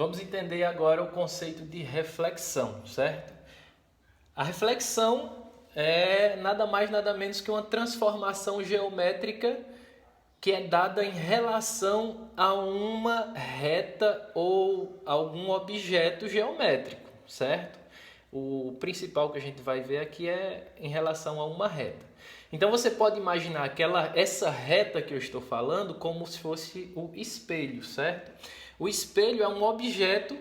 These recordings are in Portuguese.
Vamos entender agora o conceito de reflexão, certo? A reflexão é nada mais nada menos que uma transformação geométrica que é dada em relação a uma reta ou algum objeto geométrico, certo? O principal que a gente vai ver aqui é em relação a uma reta. Então você pode imaginar essa reta que eu estou falando como se fosse o espelho, certo? O espelho é um objeto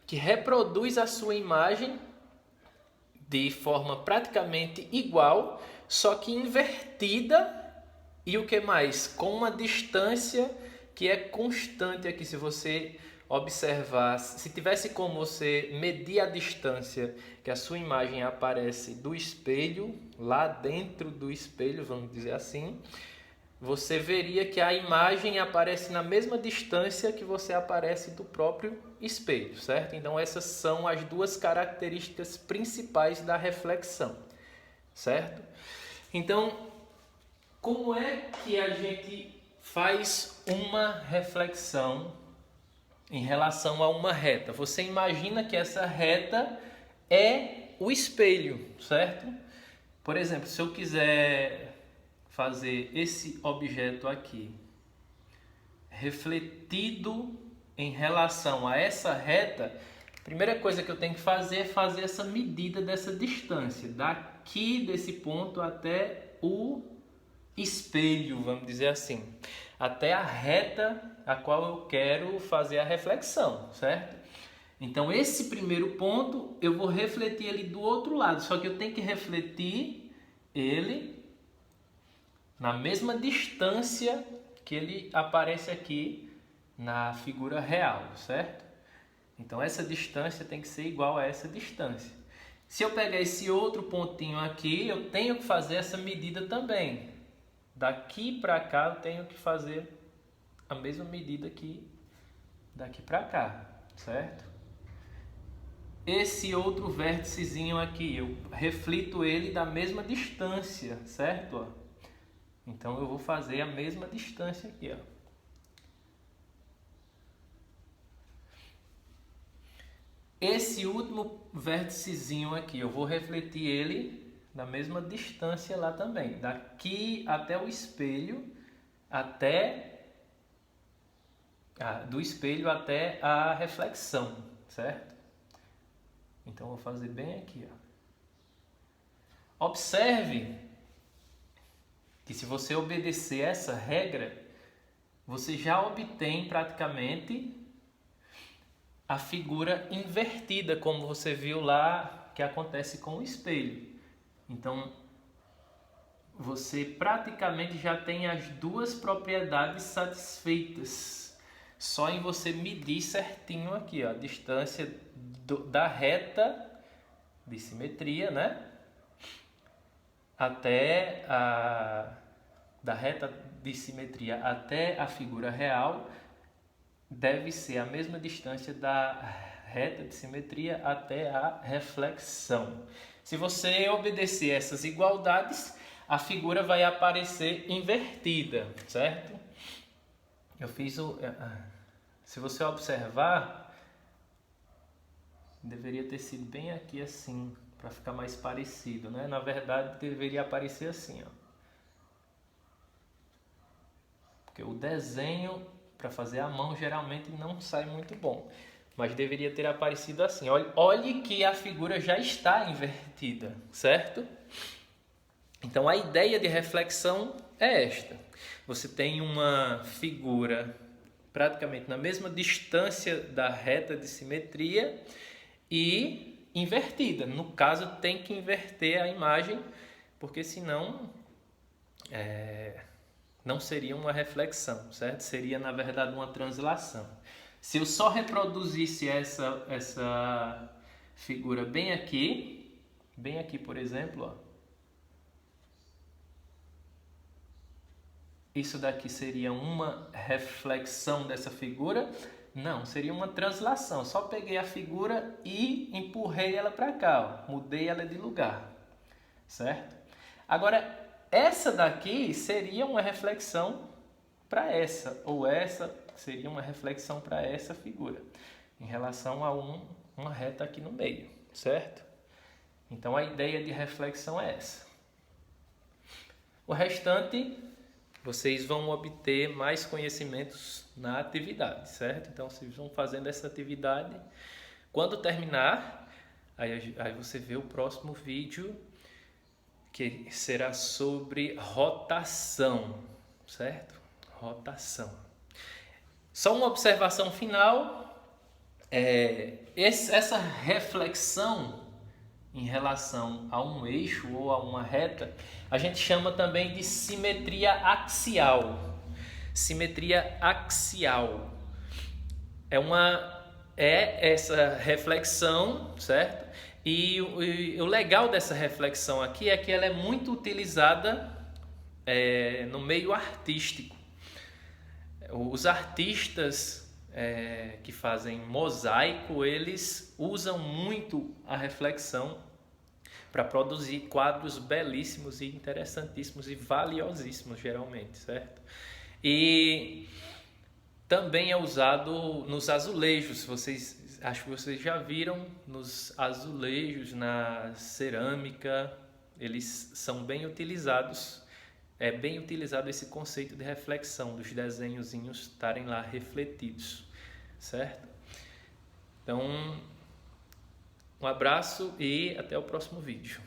que reproduz a sua imagem de forma praticamente igual, só que invertida e o que mais? Com uma distância que é constante aqui. Se você observar, se tivesse como você medir a distância que a sua imagem aparece do espelho, lá dentro do espelho, vamos dizer assim, você veria que a imagem aparece na mesma distância que você aparece do próprio espelho, certo? Então essas são as duas características principais da reflexão, certo? Então, como é que a gente faz uma reflexão em relação a uma reta? Você imagina que essa reta é o espelho, certo? Por exemplo, se eu quiser fazer esse objeto aqui refletido em relação a essa reta, a primeira coisa que eu tenho que fazer é fazer essa medida dessa distância, daqui desse ponto até o espelho, vamos dizer assim, até a reta a qual eu quero fazer a reflexão, certo? Então esse primeiro ponto eu vou refletir ele do outro lado, só que eu tenho que refletir ele na mesma distância que ele aparece aqui na figura real, certo? Então essa distância tem que ser igual a essa distância. Se eu pegar esse outro pontinho aqui, eu tenho que fazer essa medida também. Daqui para cá eu tenho que fazer a mesma medida que daqui para cá, certo? Esse outro vérticezinho aqui, eu reflito ele da mesma distância, certo? Então eu vou fazer a mesma distância aqui, ó. Esse último vérticezinho aqui, eu vou refletir ele da mesma distância lá também. Daqui até o espelho, do espelho até a reflexão, certo? Então eu vou fazer bem aqui, ó. Observe que se você obedecer essa regra, você já obtém praticamente a figura invertida, como você viu lá que acontece com o espelho. Então, você praticamente já tem as duas propriedades satisfeitas, só em você medir certinho aqui, ó, a distância da reta de simetria, né? Da reta de simetria até a figura real deve ser a mesma distância da reta de simetria até a reflexão. Se você obedecer essas igualdades, a figura vai aparecer invertida, certo? Se você observar, deveria ter sido bem aqui assim, para ficar mais parecido, né? Na verdade, deveria aparecer assim, ó. Porque o desenho para fazer à mão geralmente não sai muito bom, mas deveria ter aparecido assim. Olhe que a figura já está invertida, certo? Então a ideia de reflexão é esta: você tem uma figura praticamente na mesma distância da reta de simetria e invertida. No caso, tem que inverter a imagem, porque senão não seria uma reflexão, certo? Seria, na verdade, uma translação. Se eu só reproduzisse essa figura bem aqui, por exemplo, ó, isso daqui seria uma reflexão dessa figura? Não, seria uma translação. Só peguei a figura e empurrei ela para cá, ó, mudei ela de lugar, certo? Agora, essa daqui seria uma reflexão para essa, ou essa seria uma reflexão para essa figura. em relação a uma reta aqui no meio, certo? Então a ideia de reflexão é essa. O restante, vocês vão obter mais conhecimentos na atividade, certo? Então vocês vão fazendo essa atividade. Quando terminar, aí você vê o próximo vídeo, que será sobre rotação, certo? Rotação. Só uma observação final, essa reflexão em relação a um eixo ou a uma reta, a gente chama também de simetria axial. Simetria axial é essa reflexão, certo? E o legal dessa reflexão aqui é que ela é muito utilizada no meio artístico. Os artistas que fazem mosaico, eles usam muito a reflexão para produzir quadros belíssimos e interessantíssimos e valiosíssimos, geralmente, certo? E também é usado nos azulejos. Acho que vocês já viram nos azulejos, na cerâmica, eles são bem utilizados. É bem utilizado esse conceito de reflexão, dos desenhozinhos estarem lá refletidos, certo? Então, um abraço e até o próximo vídeo.